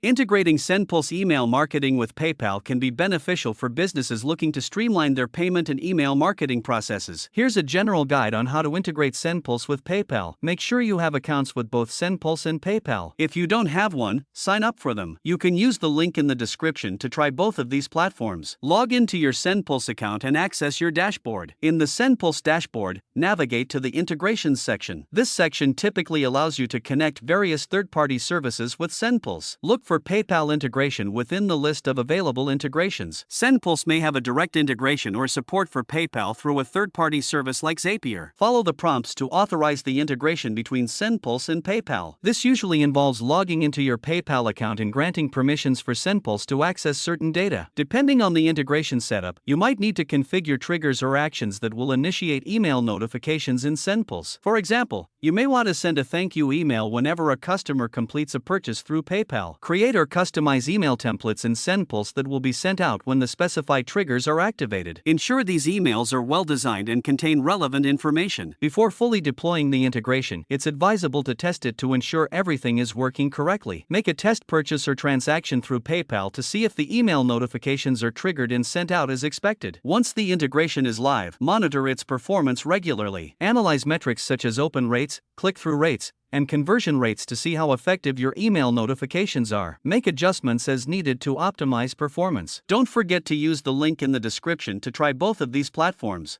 Integrating SendPulse email marketing with PayPal can be beneficial for businesses looking to streamline their payment and email marketing processes. Here's a general guide on how to integrate SendPulse with PayPal. Make sure you have accounts with both SendPulse and PayPal. If you don't have one, sign up for them. You can use the link in the description to try both of these platforms. Log into your SendPulse account and access your dashboard. In the SendPulse dashboard, navigate to the Integrations section. This section typically allows you to connect various third-party services with SendPulse. Look for PayPal integration within the list of available integrations. SendPulse may have a direct integration or support for PayPal through a third-party service like Zapier. Follow the prompts to authorize the integration between SendPulse and PayPal. This usually involves logging into your PayPal account and granting permissions for SendPulse to access certain data. Depending on the integration setup, you might need to configure triggers or actions that will initiate email notifications in SendPulse. For example, you may want to send a thank you email whenever a customer completes a purchase through PayPal. Create or customize email templates in SendPulse that will be sent out when the specified triggers are activated. Ensure these emails are well designed and contain relevant information. Before fully deploying the integration, it's advisable to test it to ensure everything is working correctly. Make a test purchase or transaction through PayPal to see if the email notifications are triggered and sent out as expected. Once the integration is live, monitor its performance regularly. Analyze metrics such as open rates, click-through rates, and conversion rates to see how effective your email notifications are. Make adjustments as needed to optimize performance. Don't forget to use the link in the description to try both of these platforms.